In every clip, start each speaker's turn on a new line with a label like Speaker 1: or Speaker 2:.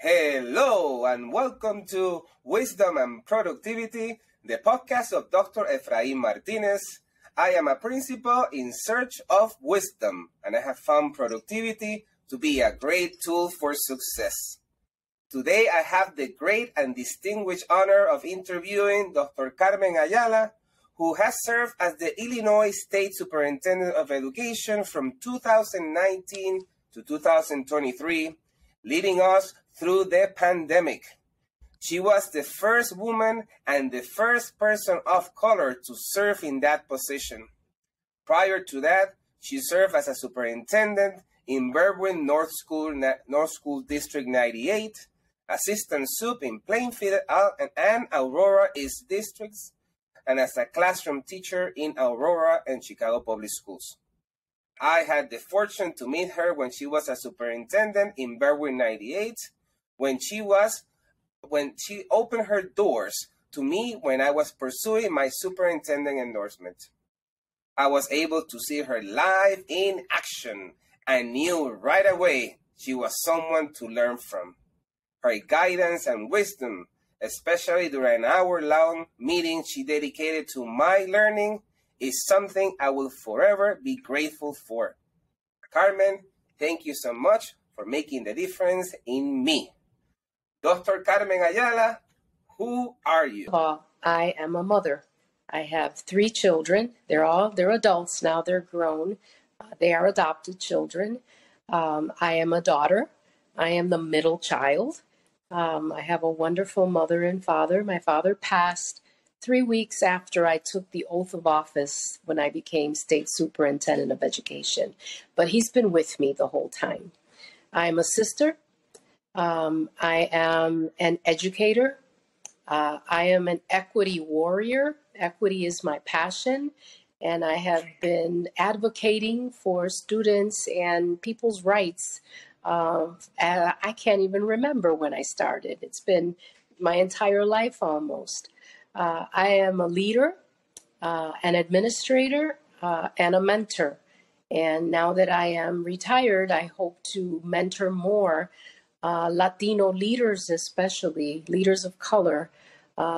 Speaker 1: Hello and welcome to Wisdom and Productivity, the podcast of Dr. Efraín Martinez. I am a principal in search of wisdom, and I have found productivity to be a great tool for success. Today, I have the great and distinguished honor of interviewing Dr. Carmen Ayala, who has served as the Illinois State Superintendent of Education from 2019 to 2023, leading us through the pandemic. She was the first woman and the first person of color to serve in that position. Prior to that, she served as a superintendent in Berwyn North School District 98, assistant sup in Plainfield and Aurora East districts, and as a classroom teacher in Aurora and Chicago Public Schools. I had the fortune to meet her when she was a superintendent in Berwyn 98, when she opened her doors to me when I was pursuing my superintendent endorsement. I was able to see her live in action and knew right away she was someone to learn from. Her guidance and wisdom, especially during an hour-long meeting she dedicated to my learning, is something I will forever be grateful for. Carmen, thank you so much for making the difference in me. Dr. Carmen Ayala, who are you?
Speaker 2: I am a mother. I have 3 children. They're adults now. They're grown. They are adopted children. I am a daughter. I am the middle child. I have a wonderful mother and father. My father passed 3 weeks after I took the oath of office when I became state superintendent of education. But he's been with me the whole time. I am a sister. I am an educator. I am an equity warrior. Equity is my passion. And I have been advocating for students and people's rights. I can't even remember when I started. It's been my entire life almost. I am a leader, an administrator, and a mentor. And now that I am retired, I hope to mentor more Latino leaders, especially leaders of color,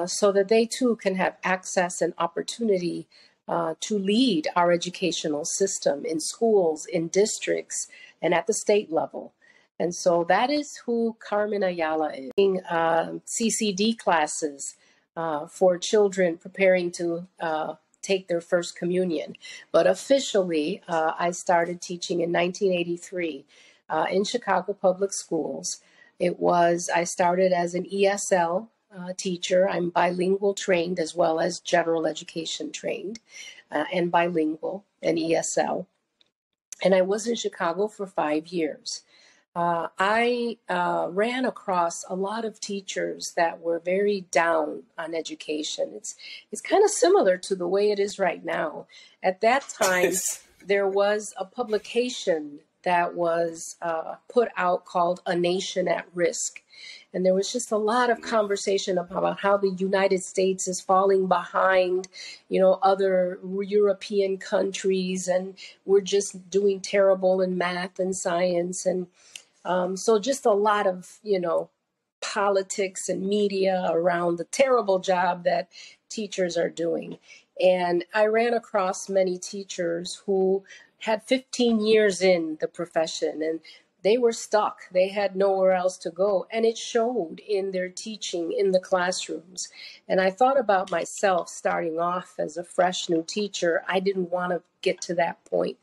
Speaker 2: so that they too can have access and opportunity to lead our educational system in schools, in districts, and at the state level. And so that is who Carmen Ayala is. CCD classes for children preparing to take their first communion. But officially, I started teaching in 1983 in Chicago Public Schools. I started as an ESL teacher. I'm bilingual trained as well as general education trained and bilingual and ESL. And I was in Chicago for 5 years. I ran across a lot of teachers that were very down on education. It's kind of similar to the way it is right now. At that time, there was a publication that was put out called A Nation at Risk. And there was just a lot of conversation about how the United States is falling behind, other European countries, and we're just doing terrible in math and science. And so just a lot of, politics and media around the terrible job that teachers are doing. And I ran across many teachers who had 15 years in the profession, and they were stuck. They had nowhere else to go. And it showed in their teaching in the classrooms. And I thought about myself starting off as a fresh new teacher. I didn't want to get to that point.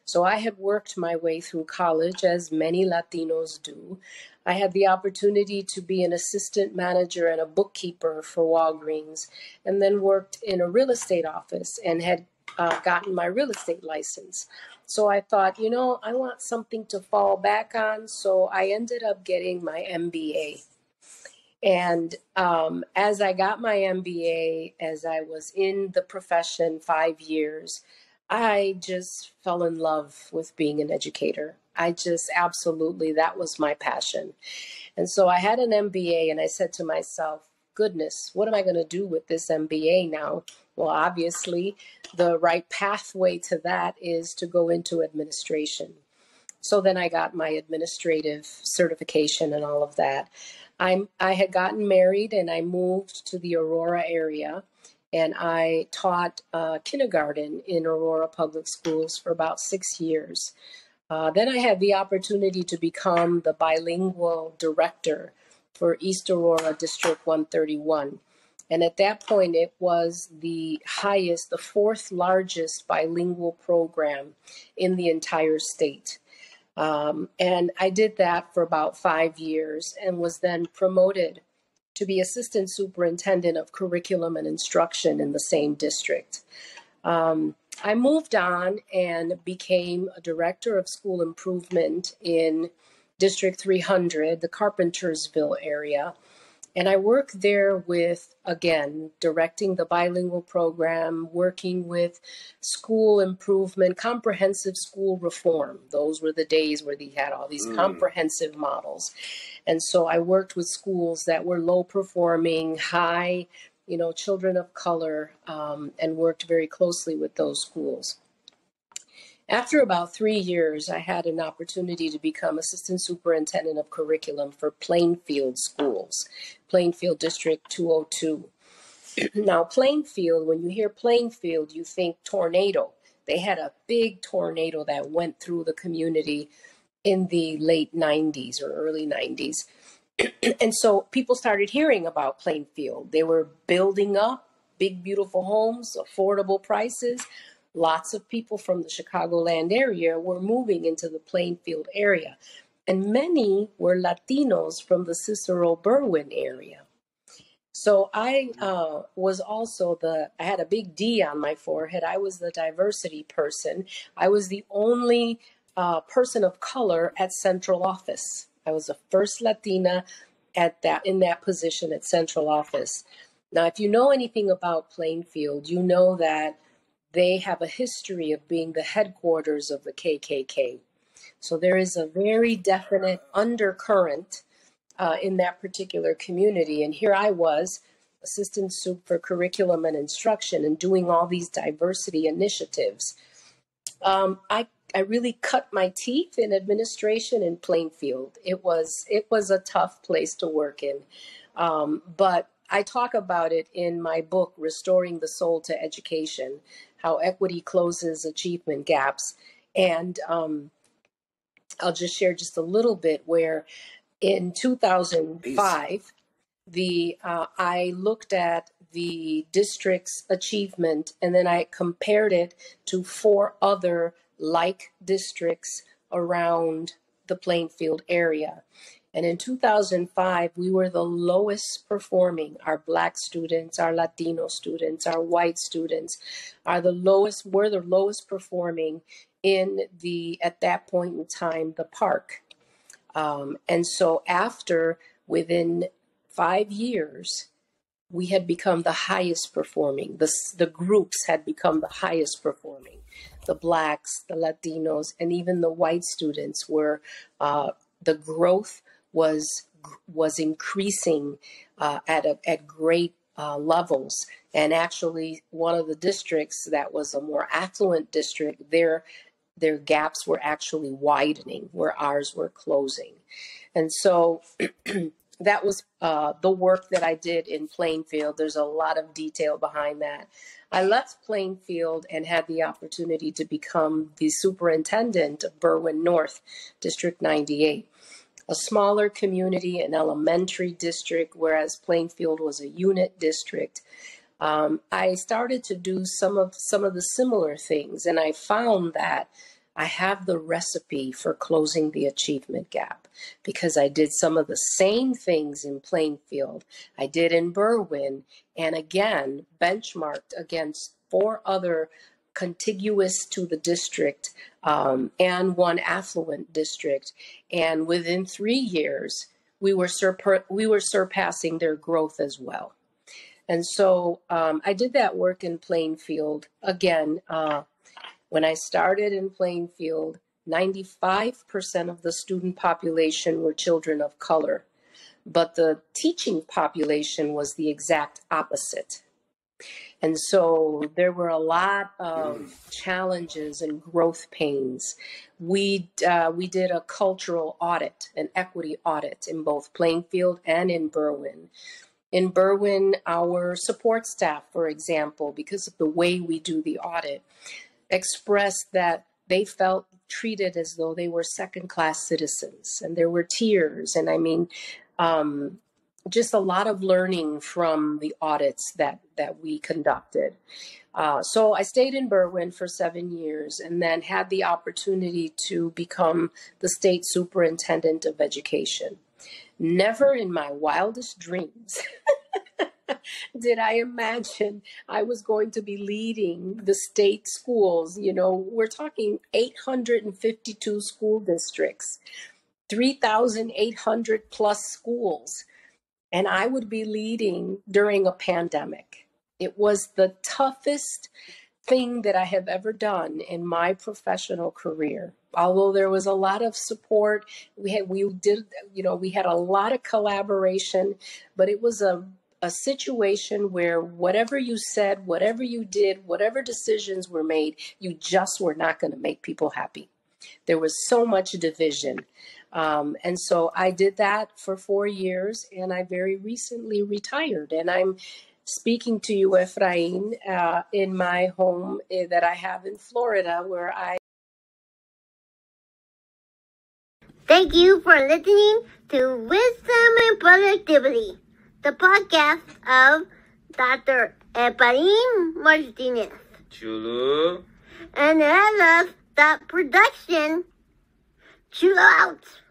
Speaker 2: So I had worked my way through college, as many Latinos do. I had the opportunity to be an assistant manager and a bookkeeper for Walgreens, and then worked in a real estate office and had gotten my real estate license. So I thought, I want something to fall back on. So I ended up getting my MBA. And as I got my MBA, as I was in the profession 5 years, I just fell in love with being an educator. That was my passion. And so I had an MBA, and I said to myself, goodness, what am I going to do with this MBA now? Well, obviously, the right pathway to that is to go into administration. So then I got my administrative certification and all of that. I had gotten married and I moved to the Aurora area, and I taught kindergarten in Aurora Public Schools for about 6 years. Then I had the opportunity to become the bilingual director for East Aurora District 131. And at that point, it was the highest, the fourth largest bilingual program in the entire state. And I did that for about 5 years and was then promoted to be assistant superintendent of curriculum and instruction in the same district. I moved on and became a director of school improvement in District 300, the Carpentersville area. And I worked there with, again, directing the bilingual program, working with school improvement, comprehensive school reform. Those were the days where they had all these comprehensive models. And so I worked with schools that were low performing, high, children of color, and worked very closely with those schools. After about 3 years, I had an opportunity to become assistant superintendent of curriculum for Plainfield schools, Plainfield District 202. Now, Plainfield, when you hear Plainfield, you think tornado. They had a big tornado that went through the community in the late 90s or early 90s. And so people started hearing about Plainfield. They were building up big, beautiful homes, affordable prices. Lots of people from the Chicagoland area were moving into the Plainfield area. And many were Latinos from the Cicero Berwyn area. So I was also I had a big D on my forehead. I was the diversity person. I was the only person of color at central office. I was the first Latina in that position at central office. Now, if you know anything about Plainfield, you know that they have a history of being the headquarters of the KKK. So there is a very definite undercurrent in that particular community. And here I was, assistant sup for curriculum and instruction and doing all these diversity initiatives. I really cut my teeth in administration in Plainfield. It was a tough place to work in. But I talk about it in my book, Restoring the Soul to Education, how equity closes achievement gaps. And I'll just share just a little bit where in 2005, I looked at the district's achievement and then I compared it to 4 other like districts around the Plainfield area. And in 2005, we were the lowest performing. Our Black students, our Latino students, our white students were the lowest performing in at that point in time, the park. And so within 5 years, we had become the highest performing. The groups had become the highest performing. The Blacks, the Latinos, and even the white students were, the growth was increasing at great levels. And actually, one of the districts that was a more affluent district, their gaps were actually widening, where ours were closing. And so that was the work that I did in Plainfield. There's a lot of detail behind that. I left Plainfield and had the opportunity to become the superintendent of Berwyn North, District 98, a smaller community, an elementary district, whereas Plainfield was a unit district. I started to do some of the similar things, and I found that I have the recipe for closing the achievement gap because I did some of the same things in Plainfield I did in Berwyn, and again, benchmarked against 4 other contiguous to the district and 1 affluent district. And within 3 years, we were surpassing their growth as well. And so I did that work in Plainfield. Again, when I started in Plainfield, 95% of the student population were children of color, but the teaching population was the exact opposite. And so there were a lot of challenges and growth pains. We did a cultural audit, an equity audit in both Plainfield and in Berwyn. In Berwyn, our support staff, for example, because of the way we do the audit, expressed that they felt treated as though they were second-class citizens, and there were tears. And I mean, just a lot of learning from the audits that we conducted. So I stayed in Berwyn for 7 years and then had the opportunity to become the state superintendent of education. Never in my wildest dreams did I imagine I was going to be leading the state schools. You know, we're talking 852 school districts, 3,800 plus schools. And I would be leading during a pandemic. It was the toughest thing that I have ever done in my professional career. Although there was a lot of support, we had a lot of collaboration, but it was a situation where whatever you said, whatever you did, whatever decisions were made, you just were not going to make people happy. There was so much division. And so I did that for 4 years, and I very recently retired. And I'm speaking to you, Efrain, in my home that I have in Florida, where I...
Speaker 3: Thank you for listening to Wisdom and Productivity, the podcast of Dr. Efrain Martinez.
Speaker 1: Chulo.
Speaker 3: And I love that production. Chill out.